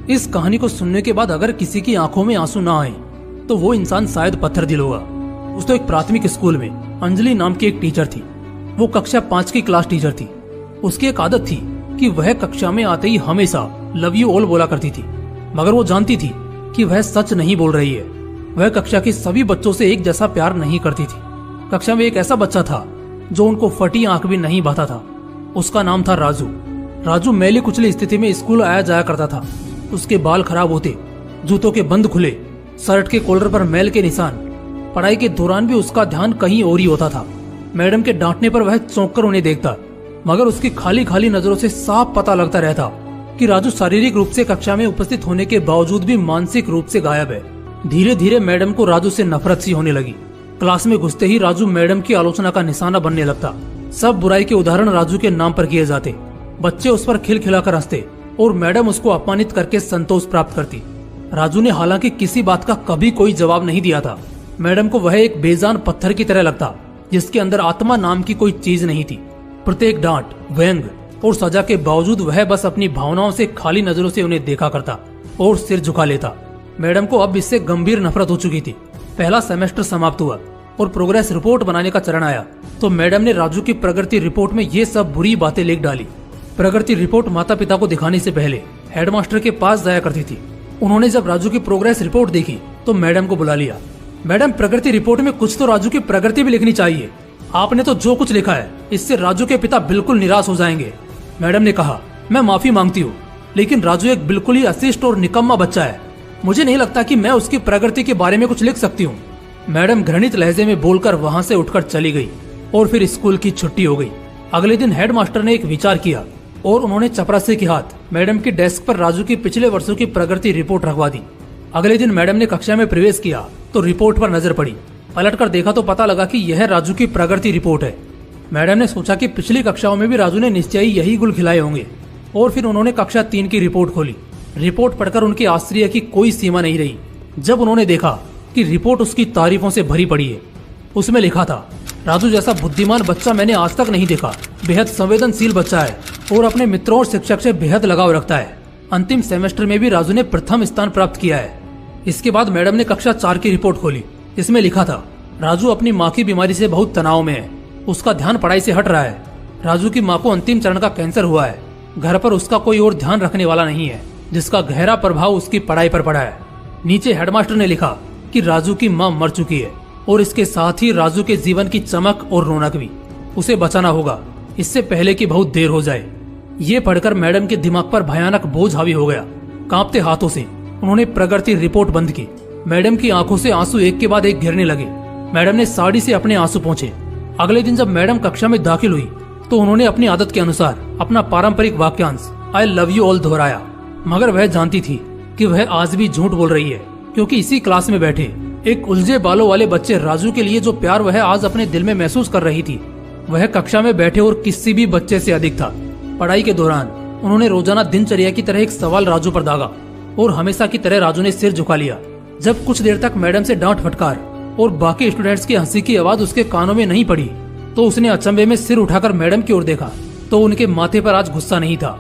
इस कहानी को सुनने के बाद अगर किसी की आंखों में आंसू ना आए तो वो इंसान शायद पत्थर दिल होगा। उस तो एक प्राथमिक स्कूल में अंजलि नाम की एक टीचर थी। वो कक्षा 5 की क्लास टीचर थी। उसकी एक आदत थी कि वह कक्षा में आते ही हमेशा लव यू ऑल बोला करती थी, मगर वो जानती थी कि वह सच नहीं बोल रही है। वह कक्षा के सभी बच्चों से एक जैसा प्यार नहीं करती थी। कक्षा में एक ऐसा बच्चा था जो उनको फटी आंख भी नहीं बहाता था। उसका नाम था राजू। राजू मैली कुचली स्थिति में स्कूल आया जाया करता था। उसके बाल खराब होते, जूतों के बंद खुले, शर्ट के कॉलर पर मैल के निशान। पढ़ाई के दौरान भी उसका ध्यान कहीं और ही होता था। मैडम के डांटने पर वह चौंक कर उन्हें देखता, मगर उसकी खाली खाली नजरों से साफ पता लगता रहता कि राजू शारीरिक रूप से कक्षा में उपस्थित होने के बावजूद भी मानसिक रूप से गायब है। धीरे धीरे मैडम को राजू से नफरत सी होने लगी। क्लास में घुसते ही राजू मैडम की आलोचना का निशाना बनने लगता। सब बुराई के उदाहरण राजू के नाम पर किए जाते। बच्चे उस पर खिलखिलाकर हंसते और मैडम उसको अपमानित करके संतोष प्राप्त करती। राजू ने हालांकि किसी बात का कभी कोई जवाब नहीं दिया था। मैडम को वह एक बेजान पत्थर की तरह लगता जिसके अंदर आत्मा नाम की कोई चीज नहीं थी। प्रत्येक डांट, व्यंग और सजा के बावजूद वह बस अपनी भावनाओं से खाली नजरों से उन्हें देखा करता और सिर झुका लेता। मैडम को अब इससे गंभीर नफरत हो चुकी थी। पहला सेमेस्टर समाप्त हुआ और प्रोग्रेस रिपोर्ट बनाने का चरण आया तो मैडम ने राजू की प्रगति रिपोर्ट में ये सब बुरी बातें लिख डाली। प्रगति रिपोर्ट माता पिता को दिखाने से पहले हेडमास्टर के पास जाया करती थी। उन्होंने जब राजू की प्रोग्रेस रिपोर्ट देखी तो मैडम को बुला लिया। मैडम, प्रगति रिपोर्ट में कुछ तो राजू की प्रगति भी लिखनी चाहिए। आपने तो जो कुछ लिखा है इससे राजू के पिता बिल्कुल निराश हो जाएंगे। मैडम ने कहा, मैं माफी मांगती हूँ, लेकिन राजू एक बिल्कुल ही अशिष्ट और निकम्मा बच्चा है। मुझे नहीं लगता कि मैं उसकी प्रगति के बारे में कुछ लिख सकती हूँ। मैडम घृणित लहजे में बोलकर वहाँ से उठकर चली गई और फिर स्कूल की छुट्टी हो गई। अगले दिन हेडमास्टर ने एक विचार किया और उन्होंने चपरासी के हाथ मैडम की डेस्क पर राजू की पिछले वर्षों की प्रगति रिपोर्ट रखवा दी। अगले दिन मैडम ने कक्षा में प्रवेश किया तो रिपोर्ट पर नजर पड़ी। पलटकर देखा तो पता लगा कि यह राजू की प्रगति रिपोर्ट है। मैडम ने सोचा कि पिछली कक्षाओं में भी राजू ने निश्चय ही यही गुल खिलाए होंगे और फिर उन्होंने कक्षा 3 की रिपोर्ट खोली। रिपोर्ट पढ़कर उनकी आश्चर्य की कोई सीमा नहीं रही जब उन्होंने देखा कि रिपोर्ट उसकी तारीफों से भरी पड़ी है। उसमें लिखा था, राजू जैसा बुद्धिमान बच्चा मैंने आज तक नहीं देखा। बेहद संवेदनशील बच्चा है और अपने मित्रों और शिक्षक से बेहद लगाव रखता है। अंतिम सेमेस्टर में भी राजू ने प्रथम स्थान प्राप्त किया है। इसके बाद मैडम ने कक्षा 4 की रिपोर्ट खोली। इसमें लिखा था, राजू अपनी माँ की बीमारी से बहुत तनाव में है। उसका ध्यान पढ़ाई से हट रहा है। राजू की माँ को अंतिम चरण का कैंसर हुआ है। घर पर उसका कोई और ध्यान रखने वाला नहीं है, जिसका गहरा प्रभाव उसकी पढ़ाई पर पड़ा है। नीचे हेडमास्टर ने लिखा कि राजू की माँ मर चुकी है और इसके साथ ही राजू के जीवन की चमक और रौनक भी। उसे बचाना होगा इससे पहले कि बहुत देर हो जाए। ये पढ़कर मैडम के दिमाग पर भयानक बोझ हावी हो गया। कांपते हाथों से उन्होंने प्रगति रिपोर्ट बंद की। मैडम की आंखों से आंसू एक के बाद एक गिरने लगे। मैडम ने साड़ी से अपने आंसू पोंछे। अगले दिन जब मैडम कक्षा में दाखिल हुई तो उन्होंने अपनी आदत के अनुसार अपना पारंपरिक वाक्यांश आई लव यू ऑल दोहराया, मगर वह जानती थी कि वह आज भी झूठ बोल रही है, क्योंकि इसी क्लास में बैठे एक उलझे बालों वाले बच्चे राजू के लिए जो प्यार वह आज अपने दिल में महसूस कर रही थी, वह कक्षा में बैठे और किसी भी बच्चे से अधिक था। पढ़ाई के दौरान उन्होंने रोजाना दिनचर्या की तरह एक सवाल राजू पर दागा और हमेशा की तरह राजू ने सिर झुका लिया। जब कुछ देर तक मैडम से डांट फटकार और बाकी स्टूडेंट्स की हंसी की आवाज उसके कानों में नहीं पड़ी तो उसने अचंभे में सिर उठाकर मैडम की ओर देखा तो उनके माथे पर आज गुस्सा नहीं था,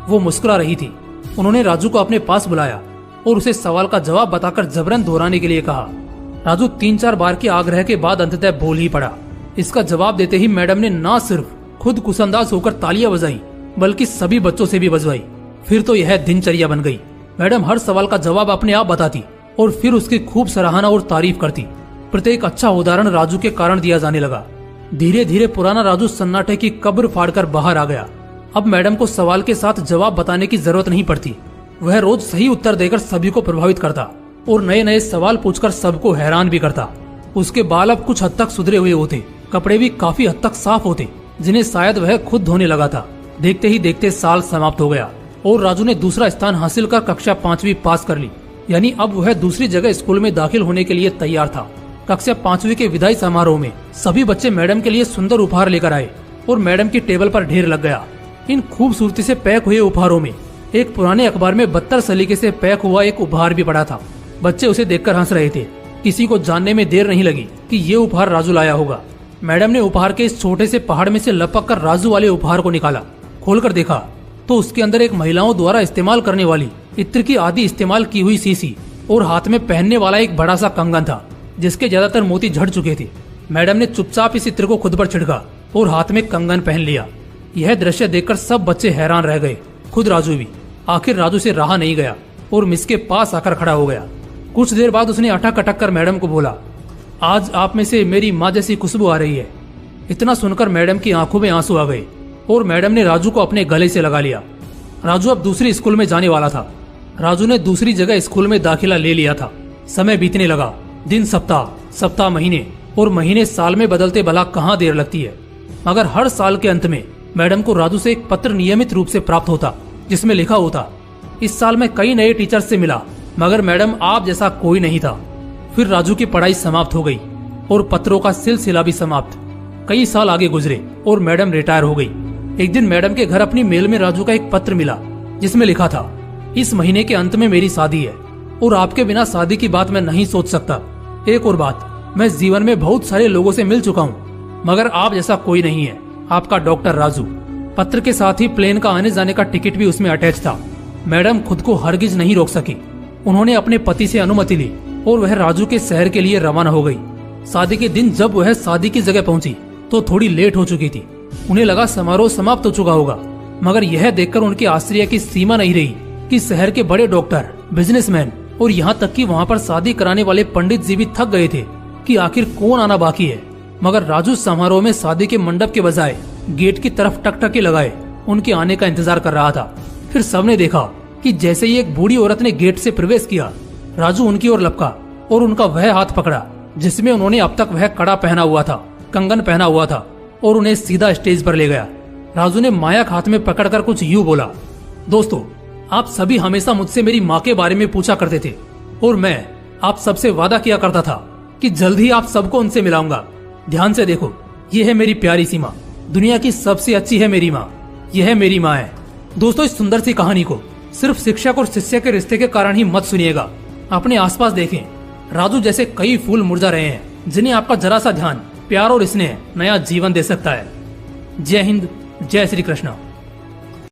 वो मुस्कुरा रही थी। उन्होंने राजू को अपने पास बुलाया और उसे सवाल का जवाब बताकर जबरन दोहराने के लिए कहा। राजू 3-4 बार के आग्रह के बाद अंततः बोल ही पड़ा। इसका जवाब देते ही मैडम ने न सिर्फ खुद कुसंदाज होकर तालियां बजाई बल्कि सभी बच्चों से भी बजवाई। फिर तो यह दिनचर्या बन गई। मैडम हर सवाल का जवाब अपने आप बताती और फिर उसकी खूब सराहना और तारीफ करती। प्रत्येक अच्छा उदाहरण राजू के कारण दिया जाने लगा। धीरे धीरे पुराना राजू सन्नाटे की कब्र फाड़कर बाहर आ गया। अब मैडम को सवाल के साथ जवाब बताने की जरूरत नहीं पड़ती। वह रोज सही उत्तर देकर सभी को प्रभावित करता और नए नए सवाल पूछकर सबको हैरान भी करता। उसके बाल अब कुछ हद तक सुधरे हुए होते, कपड़े भी काफी हद तक साफ होते, जिन्हें शायद वह खुद धोने लगा था। देखते ही देखते साल समाप्त हो गया और राजू ने दूसरा स्थान हासिल कर कक्षा 5वीं पास कर ली। यानी अब वह दूसरी जगह स्कूल में दाखिल होने के लिए तैयार था। कक्षा 5वीं के विदाई समारोह में सभी बच्चे मैडम के लिए सुंदर उपहार लेकर आए और मैडम की टेबल पर ढेर लग गया। इन खूबसूरती से पैक हुए उपहारों में एक पुराने अखबार में 72 सलीके से पैक हुआ एक उपहार भी पड़ा था। बच्चे उसे देखकर हंस रहे थे। किसी को जानने में देर नहीं लगी कि ये उपहार राजू लाया होगा। मैडम ने उपहार के इस छोटे से पहाड़ में से लपक कर राजू वाले उपहार को निकाला। खोलकर देखा तो उसके अंदर एक महिलाओं द्वारा इस्तेमाल करने वाली इत्र की आधी इस्तेमाल की हुई शीशी और हाथ में पहनने वाला एक बड़ा सा कंगन था जिसके ज्यादातर मोती झड़ चुके थे। मैडम ने चुपचाप इस इत्र को खुद पर छिड़का और हाथ में कंगन पहन लिया। यह दृश्य देखकर सब बच्चे हैरान रह गए, खुद राजू भी। आखिर राजू से रहा नहीं गया और मिस के पास आकर खड़ा हो गया। कुछ देर बाद उसने अटक अटक कर मैडम को बोला, आज आप में से मेरी माँ जैसी खुशबू आ रही है। इतना सुनकर मैडम की आंखों में आंसू आ गए और मैडम ने राजू को अपने गले से लगा लिया। राजू अब दूसरी स्कूल में जाने वाला था। राजू ने दूसरी जगह स्कूल में दाखिला ले लिया था। समय बीतने लगा। दिन सप्ताह, सप्ताह महीने और महीने साल में बदलते भला कहाँ देर लगती है। मगर हर साल के अंत में मैडम को राजू से एक पत्र नियमित रूप से प्राप्त होता जिसमें लिखा होता, इस साल मैं कई नए टीचर्स से मिला मगर मैडम आप जैसा कोई नहीं था। फिर राजू की पढ़ाई समाप्त हो गई और पत्रों का सिलसिला भी समाप्त। कई साल आगे गुजरे और मैडम रिटायर हो गई। एक दिन मैडम के घर अपनी मेल में राजू का एक पत्र मिला जिसमें लिखा था, इस महीने के अंत में मेरी शादी है और आपके बिना शादी की बात मैं नहीं सोच सकता। एक और बात, मैं जीवन में बहुत सारे लोगों से मिल चुका हूँ मगर आप जैसा कोई नहीं है। आपका डॉक्टर राजू। पत्र के साथ ही प्लेन का आने जाने का टिकट भी उसमें अटैच था। मैडम खुद को हरगिज नहीं रोक सकी। उन्होंने अपने पति से अनुमति ली और वह राजू के शहर के लिए रवाना हो गई। शादी के दिन जब वह शादी की जगह पहुंची तो थोड़ी लेट हो चुकी थी। उन्हें लगा समारोह समाप्त हो चुका होगा मगर यह देखकर उनके आश्चर्य की सीमा नहीं रही कि शहर के बड़े डॉक्टर, बिजनेसमैन और यहाँ तक कि वहाँ पर शादी कराने वाले पंडित जी भी थक गए थे कि आखिर कौन आना बाकी है। मगर राजू समारोह में शादी के मंडप के बजाय गेट की तरफ टकटकी लगाए उनके आने का इंतजार कर रहा था। फिर सबने देखा कि जैसे ही एक बूढ़ी औरत ने गेट से प्रवेश किया, राजू उनकी ओर लपका और उनका वह हाथ पकड़ा जिसमें उन्होंने अब तक वह कड़ा पहना हुआ था, कंगन पहना हुआ था, और उन्हें सीधा स्टेज पर ले गया। राजू ने माया हाथ में पकड़कर कुछ यूं बोला, दोस्तों, आप सभी हमेशा मुझसे मेरी माँ के बारे में पूछा करते थे और मैं आप सबसे वादा किया करता था कि जल्द ही आप सबको उनसे मिलाऊंगा। ध्यान से देखो, ये है मेरी प्यारी सी माँ, दुनिया की सबसे अच्छी है मेरी माँ, यह मेरी माँ है। दोस्तों, इस सुंदर सी कहानी को सिर्फ शिक्षक और शिष्य के रिश्ते के कारण ही मत सुनिएगा। अपने आसपास देखें, राजू जैसे कई फूल मुरझा रहे हैं जिन्हें आपका जरा सा ध्यान, प्यार और स्नेह नया जीवन दे सकता है। जय हिंद, जय श्री कृष्ण।